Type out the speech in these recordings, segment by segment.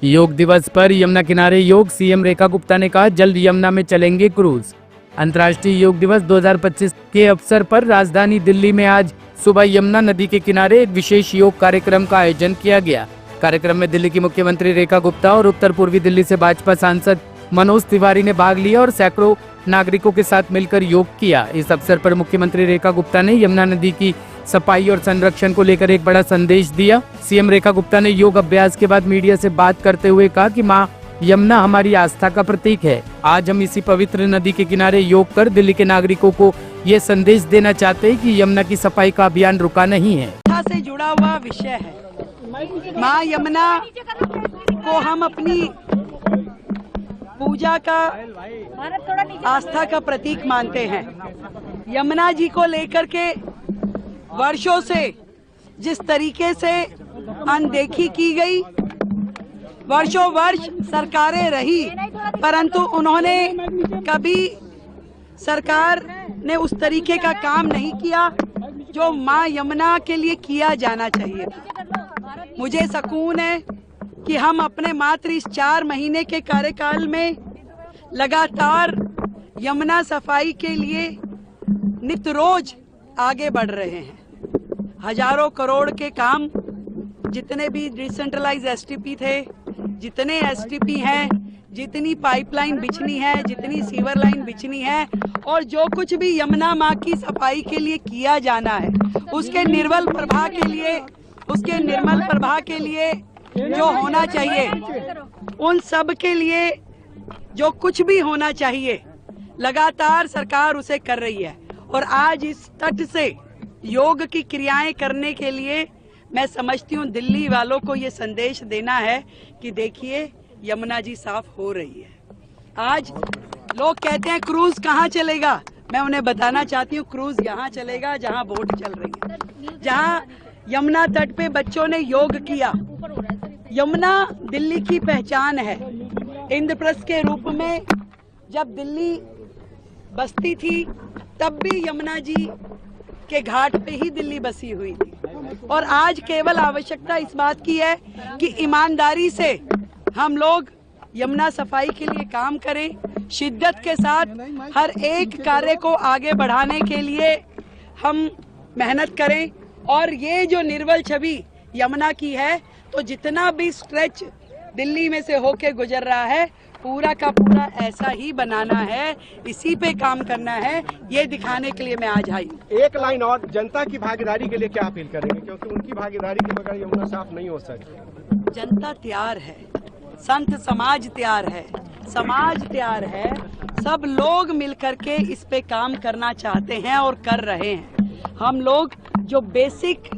योग दिवस पर यमुना किनारे योग, सीएम रेखा गुप्ता ने कहा जल्द यमुना में चलेंगे क्रूज। अंतर्राष्ट्रीय योग दिवस 2025 के अवसर पर राजधानी दिल्ली में आज सुबह यमुना नदी के किनारे एक विशेष योग कार्यक्रम का आयोजन किया गया। कार्यक्रम में दिल्ली की मुख्यमंत्री रेखा गुप्ता और उत्तर पूर्वी दिल्ली से भाजपा सांसद मनोज तिवारी ने भाग लिया और सैकड़ों नागरिकों के साथ मिलकर योग किया। इस अवसर पर मुख्यमंत्री रेखा गुप्ता ने यमुना नदी की सफाई और संरक्षण को लेकर एक बड़ा संदेश दिया। सीएम रेखा गुप्ता ने योग अभ्यास के बाद मीडिया से बात करते हुए कहा कि मां यमुना हमारी आस्था का प्रतीक है। आज हम इसी पवित्र नदी के किनारे योग कर दिल्ली के नागरिकों को ये संदेश देना चाहते हैं कि यमुना की सफाई का अभियान रुका नहीं है। से जुड़ा हुआ विषय है। मां यमुना को हम अपनी पूजा का, आस्था का प्रतीक मानते हैं। यमुना जी को लेकर के वर्षों से जिस तरीके से अनदेखी की गई, वर्षों वर्ष सरकारें रही, परंतु उन्होंने कभी सरकार ने उस तरीके का काम नहीं किया जो मां यमुना के लिए किया जाना चाहिए। मुझे सुकून है कि हम अपने मात्र इस 4 महीने के कार्यकाल में लगातार यमुना सफाई के लिए नित्य रोज आगे बढ़ रहे हैं। हजारों करोड़ के काम, जितने भी डिसेंट्रलाइज एसटीपी थे, जितने एसटीपी हैं, जितनी पाइपलाइन बिछनी है, जितनी सीवर लाइन बिछनी है और जो कुछ भी यमुना माँ की सफाई के लिए किया जाना है, उसके निर्मल प्रवाह के लिए जो होना चाहिए, उन सब के लिए जो कुछ भी होना चाहिए, लगातार सरकार उसे कर रही है। और आज इस तट से योग की क्रियाएं करने के लिए मैं समझती हूँ दिल्ली वालों को ये संदेश देना है कि देखिए यमुना जी साफ हो रही है। आज लोग कहते हैं क्रूज कहाँ चलेगा, मैं उन्हें बताना चाहती हूँ क्रूज यहाँ चलेगा जहाँ बोट चल रही है, जहाँ यमुना तट पे बच्चों ने योग किया। यमुना दिल्ली की पहचान है। इंद्रप्रस्थ के रूप में जब दिल्ली बसती थी तब भी यमुना जी के घाट पे ही दिल्ली बसी हुई थी। और आज केवल आवश्यकता इस बात की है कि ईमानदारी से हम लोग यमुना सफाई के लिए काम करें, शिद्दत के साथ हर एक कार्य को आगे बढ़ाने के लिए हम मेहनत करें। और ये जो निर्मल छवि यमुना की है, तो जितना भी स्ट्रेच दिल्ली में से होके गुजर रहा है, पूरा का पूरा ऐसा ही बनाना है, इसी पे काम करना है, ये दिखाने के लिए मैं आज आई हूँ। एक लाइन और, जनता की भागीदारी के लिए क्या अपील करेंगे, क्योंकि उनकी भागीदारी के बगैर यमुना साफ नहीं हो सकती। जनता तैयार है, संत समाज तैयार है, समाज तैयार है, सब लोग मिलकर के इस पे काम करना चाहते हैं और कर रहे हैं। हम लोग जो बेसिक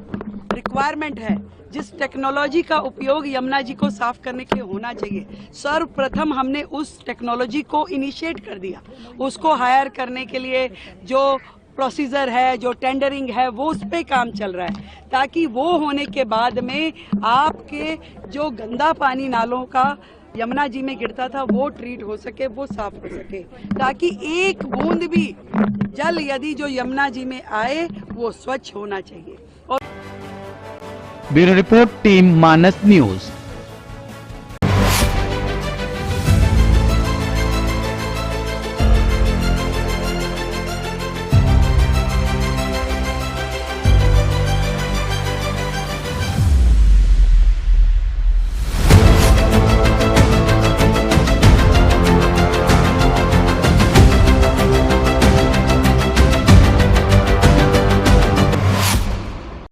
रिक्वायरमेंट है, जिस टेक्नोलॉजी का उपयोग यमुना जी को साफ करने के लिए होना चाहिए, सर्वप्रथम हमने उस टेक्नोलॉजी को इनिशिएट कर दिया। उसको हायर करने के लिए जो प्रोसीजर है, जो टेंडरिंग है, वो उस पे काम चल रहा है, ताकि वो होने के बाद में आपके जो गंदा पानी नालों का यमुना जी में गिरता था वो ट्रीट हो सके, वो साफ हो सके, ताकि एक बूंद भी जल यदि जो यमुना जी में आए वो स्वच्छ होना चाहिए। ब्यूरो रिपोर्ट, टीम मानस न्यूज।